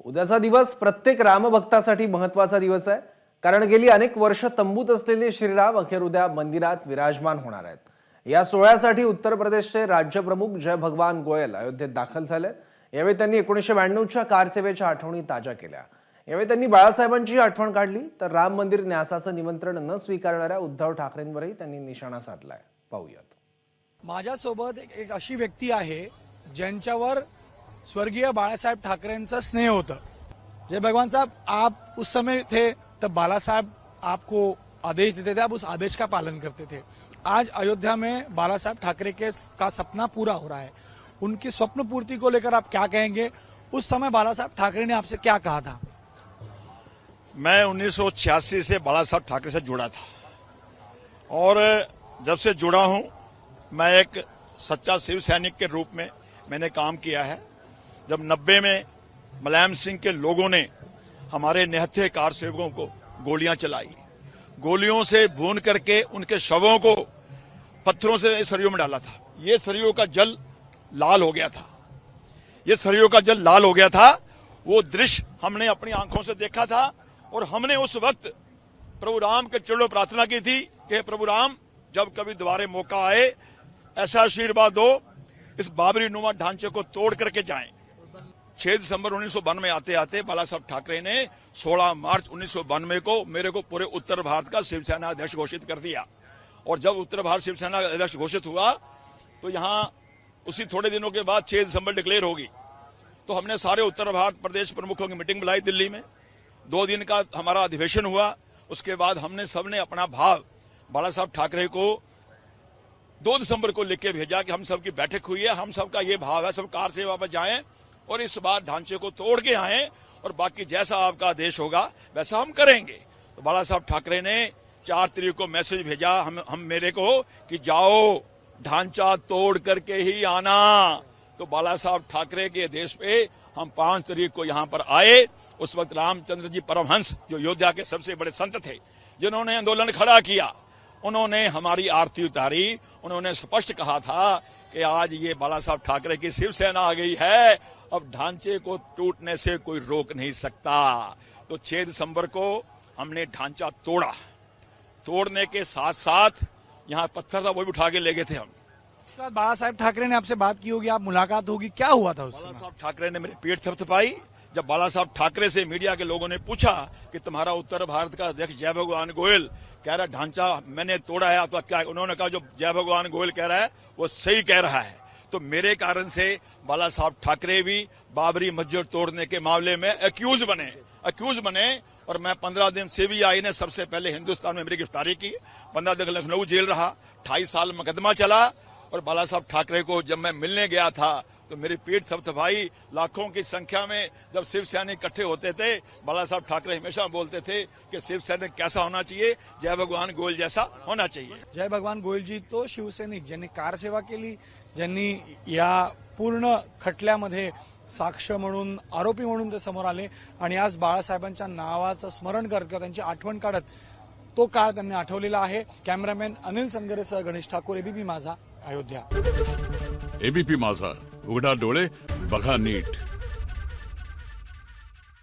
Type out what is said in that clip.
उद्याचा दिवस प्रत्येक रामभक्तासाठी महत्त्वाचा दिवस आहे, कारण गेली अनेक वर्ष तंबूत असलेले श्रीराम अखेर उद्या मंदिरात विराजमान होणार आहेत। या सोहळ्यासाठी उत्तर प्रदेशचे राज्यप्रमुख जय भगवान गोयल अयोध्येत दाखल झाले। यावेळी त्यांनी 1992च्या कारसेवेच्या आठवणी ताज्या केल्या। यावेळी त्यांनी बाळासाहेबांची आठवण काढली, तर राम मंदिर न्यासाचं निमंत्रण न स्वीकारणाऱ्या उद्धव ठाकरेंवरही त्यांनी निशाणा साधलाय। पाहूयात। माझ्यासोबत एक अशी व्यक्ती आहे ज्यांच्यावर स्वर्गीय बाळासाहेब ठाकरेंचा स्नेह होता। जय भगवान साहब, आप उस समय थे तब बाला साहब आपको आदेश देते थे, आप उस आदेश का पालन करते थे। आज अयोध्या में बाला साहब ठाकरे का सपना पूरा हो रहा है। उनकी स्वप्न पूर्ति को लेकर आप क्या कहेंगे? उस समय बाला साहब ठाकरे ने आपसे क्या कहा था? मैं 1986 से बाला साहब ठाकरे से जुड़ा था और जब से जुड़ा हूं मैं एक सच्चा शिव सैनिक के रूप में मैंने काम किया है। जब 90 में मुलायम सिंह के लोगों ने हमारे निहत्थे कार सेवकों को गोलियां चलाई, गोलियों से भून करके उनके शवों को पत्थरों से सरयू में डाला था। ये सरयू का जल लाल हो गया था, ये सरयू का जल लाल हो गया था। वो दृश्य हमने अपनी आंखों से देखा था और हमने उस वक्त प्रभु राम के चरणों में प्रार्थना की थी कि प्रभु राम, जब कभी दोबारे मौका आए ऐसा आशीर्वाद दो, इस बाबरी नुमा ढांचे को तोड़ करके जाएं। 6 दिसंबर 1992 आते आते बाला साहब ठाकरे ने 16 मार्च 1992 को मेरे को पूरे उत्तर भारत का शिवसेना अध्यक्ष घोषित कर दिया। और जब उत्तर भारत शिवसेना अध्यक्ष घोषित हुआ तो यहाँ उसी थोड़े दिनों के बाद 6 दिसंबर डिक्लेयर होगी। तो हमने सारे उत्तर भारत प्रदेश प्रमुखों की मीटिंग बुलाई दिल्ली में। 2 दिन का हमारा अधिवेशन हुआ। उसके बाद हमने सबने अपना भाव बाला साहब ठाकरे को 2 दिसंबर को लिख के भेजा कि हम सबकी बैठक हुई है, हम सबका ये भाव है, सब कार सेवा पर जाएं और इस बार ढांचे को तोड़ के आए और बाकी जैसा आपका आदेश होगा वैसा हम करेंगे। तो बाला साहब ठाकरे ने 4 तारीख को मैसेज भेजा हम मेरे को कि जाओ ढांचा तोड़ करके ही आना। तो बाला साहब ठाकरे के आदेश पे हम 5 तारीख को यहाँ पर आए। उस वक्त रामचंद्र जी परमहंस, जो अयोध्या के सबसे बड़े संत थे, जिन्होंने आंदोलन खड़ा किया, उन्होंने हमारी आरती उतारी। उन्होंने स्पष्ट कहा था कि आज ये बाला साहब ठाकरे की शिवसेना आ गई है, अब ढांचे को टूटने से कोई रोक नहीं सकता। तो 6 दिसंबर को हमने ढांचा तोड़ा। तोड़ने के साथ साथ यहाँ पत्थर था वो भी उठा के ले गए थे हम। उसके बाद बाला साहब ठाकरे ने आपसे बात की होगी, आप मुलाकात होगी, क्या हुआ था उससे? बाला साहब ठाकरे ने मेरी पीठ थपथपाई। जब बाला साहब ठाकरे से मीडिया के लोगों ने पूछा कि तुम्हारा उत्तर भारत का अध्यक्ष जय भगवान गोयल कह रहा ढांचा मैंने तोड़ा है, आपका क्या? उन्होंने कहा जो जय भगवान गोयल कह रहा है वो सही कह रहा है। तो मेरे कारण से बाला साहब ठाकरे भी बाबरी मस्जिद तोड़ने के मामले में अक्यूज बने और मैं 15 दिन सीबीआई ने सबसे पहले हिंदुस्तान में मेरी गिरफ्तारी की। 15 दिन लखनऊ जेल रहा, 28 साल मुकदमा चला। और बाला साहब ठाकरे को जब मैं मिलने गया था तो मेरी पीठ थपथपाई। लाखों की संख्या में जब शिव सैनिक इकट्ठे होते थे, बाला साहब ठाकरे हमेशा बोलते थे कि शिव सैनिक कैसा होना चाहिए, जय भगवान गोयल जैसा होना चाहिए। जय भगवान गोयलजी तो शिवसैनिक ज्यांनी कारसेवा केली, ज्यांनी या पूर्ण खटल्यामध्ये साक्ष म्हणून, आरोपी म्हणून ते समोर आले आणि आज बाळासाहेबांच्या नावाचं स्मरण करत किंवा त्यांची आठवण काढत तो काळ त्यांनी आठवलेला आहे। कॅमेरामॅन अनिल संगरेसह गणेश ठाकूर, एबीपी माझा, अयोध्या। एबीपी माझा, उघडा डोळे बघा नीट।